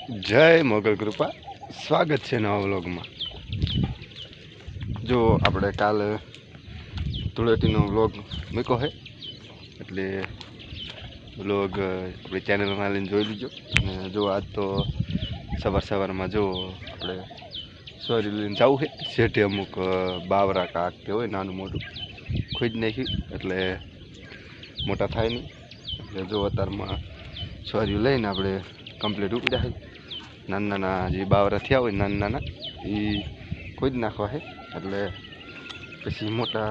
जय मोगल कृपा स्वागत है नवा व्लॉग में। जो આપણે કાલ ધૂળેટીનો વ્લોગ મૂક્યો છે એટલે વ્લોગ આપણી ચેનલમાં લઈને જોઈ લીજો। અને જો આજ તો સવારમાં જો આપણે સોરી લઈને જવું છે શેઠે અમુક બાવરા કાક કે હોય નાનું મોટું ખોઈ જ નાખ્યું એટલે મોટા થાય નહીં। એટલે જો અત્યારમાં સોરી લઈને આપણે કમ્પ્લીટ ઉપડ્યા છે। નાના નાના જે બાવરા થયા હોય નાના નાના એ ખોઈ જ નાખવા છે એટલે પછી મોટા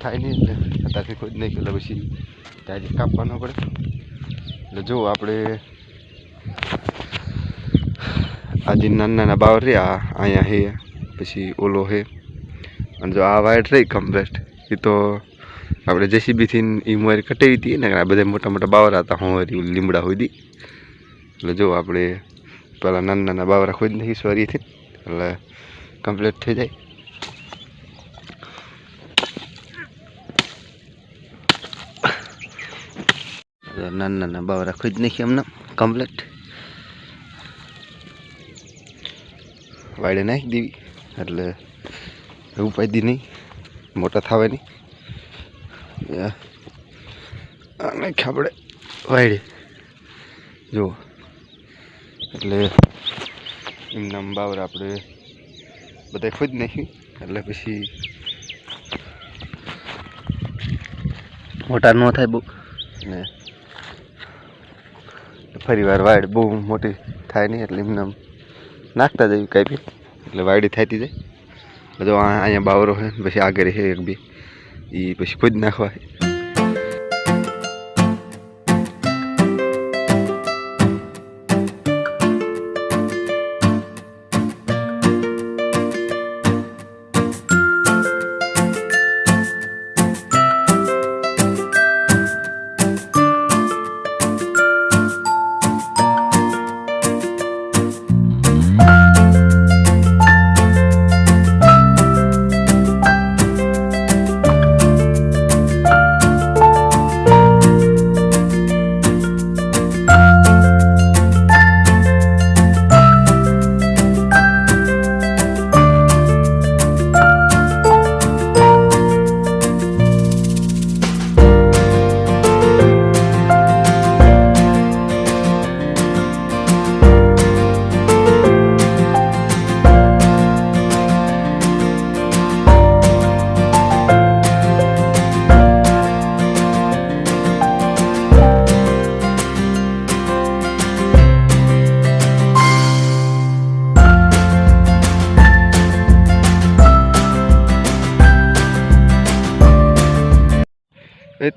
થાય નહીં। એટલે અત્યારથી ખોઈ જ નાખ્યું એટલે પછી ત્યાં જ કાપવાનો પડે। એટલે જો આપણે આજે નાના નાના બાવર રહ્યા અહીંયા છે પછી ઓલો છે અને જો આ વાયર રહી કમ્પ્લેટ એ તો આપણે જેસીબીથી એ મોર કટાવી હતી ને આ બધા મોટા મોટા બાવરા હતા હોંવારી લીમડા હોય દી। એટલે જો આપણે પેલા નાના નાના બાવરા ખોઈ જ નાખી સોરીથી એટલે કમ્પ્લીટ થઈ જાય। નાના નાના બાવરા ખોઈ જ નાખી એમને કમ્પ્લીટ વાડે નાખી દેવી એટલે ઉપાધી નહીં મોટા થવા નહીં। નાખી આપણે વાડે જુઓ એટલે એમના બાવરા આપણે બધા ખોઈ જ નાખ્યું એટલે પછી મોટા ન થાય બહુ ને ફરી વાર વાડ બહુ મોટી થાય નહીં એટલે એમને નાખતા જઈએ કાંઈ બી એટલે વાડી થતી જાય। બધો અહીંયા બાવરો છે પછી આગળ છે એક બી એ પછી ખુદ નાખવા।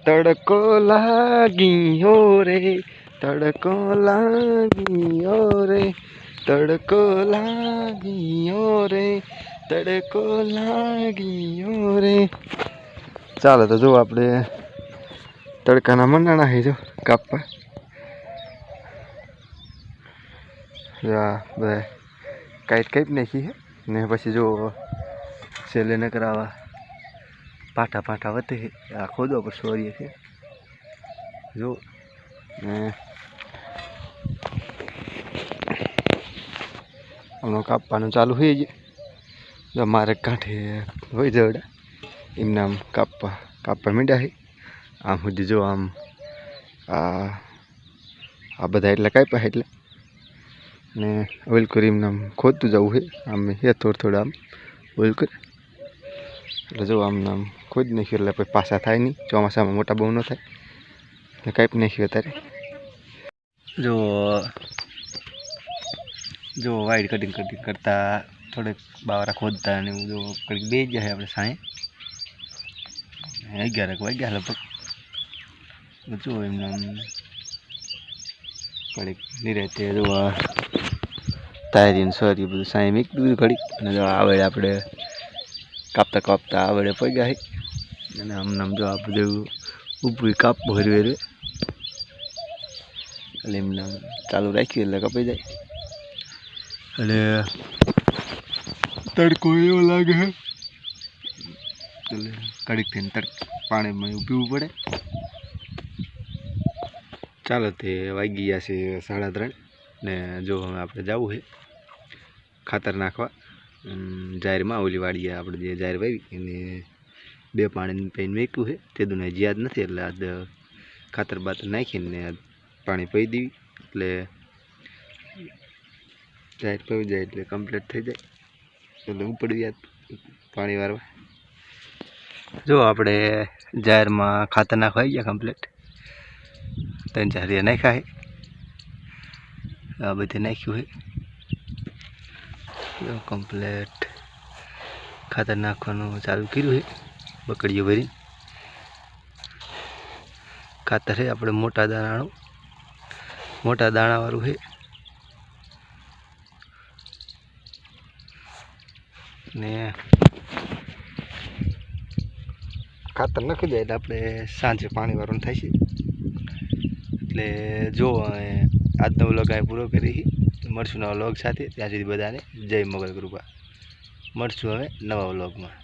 तड़को लागियो रे तड़को लागियो रे तड़को लागियो रे तड़को लागियो रे। चालो तो जो આપણે તડકાના મંડાણા છે જો કાપવા બધા કાંઈક કાપી નાખી છે ને પછી જો સેલે ન કરાવવા પાઠા પાઠા વધે આ ખોદવા પર સોરીએ છે જો ને હમણાં કાપવાનું ચાલુ થઈ જાય। જો મારે કાંઠે હોય જવડા એમને આમ કાપવા માંડ્યા છે આમ સુધી જો આમ આ બધા એટલે કાપ્યા એટલે ને ઓઇલ કરી એમને આમ ખોદતું જવું છે આમ હે થોડું થોડું આમ ઓઇલ કરી એટલે જો આમ નામ ખોદ નાખ્યું એટલે પછી પાછા થાય નહીં ચોમાસામાં મોટા બહુ ન થાય એટલે કાપી નાખ્યું અત્યારે। જો વાઇડ કટિંગ કરતા થોડેક બાવરા ખોદતા અને જો કંઈક બે જાય આપણે સાંજે 11 વાગ્યા લગભગ જો એમને ઘડીક નિરાતે જો તારીને સોરી બધું સાંજે મૂકી દીધું ઘડીક અને જો આવે આપણે કાપતા કાપતા આવડે પગ્યા છે અને આમ જો આ બધું ઊભું કાપવું હરવે એટલે એમને ચાલુ રાખ્યું એટલે કપાઈ જાય। અને તડકો એવો લાગે છે એટલે કડીક થઈને પાણીમાં ઊભવું પડે। ચાલો તે વાગી ગયા છે 3:30 ને જો હવે આપણે જવું છે ખાતર નાખવા જાહેરમાં. ઓલી વાડીએ આપણે જે જાહેર વાવી એને 2 પાણી પૈને મેક્યું છે. તે દુને હજી યાદ નથી, એટલે આજ ખાતર બાતર નાખીને પાણી પી દેવી, એટલે જાહેર પી જાય એટલે કમ્પ્લીટ થઈ જાય. એટલે ઉપડી જાય પાણી વારવા. જો આપણે જાહેરમાં ખાતર નાખવા આવી ગયા કમ્પ્લીટ. 3-4 રિયા નાખ્યા છે. આ બધે નાખ્યું છે. જો કમ્પ્લીટ ખાતર નાખવાનું ચાલુ કર્યું છે. બકડીઓ ભરીને ખાતર છે આપણે મોટા દાણાવાળું છે. ને ખાતર નાખી જાય એટલે આપણે સાંજે પાણી વાળવાનું થાય છે. એટલે જો આજનો વ્લોગ અહીં પૂરો કરી મળશું નવા વ્લોગ સાથે. ત્યાં સુધી બધાને જય મોગલ કૃપા. મળશું હવે નવા વ્લોગમાં.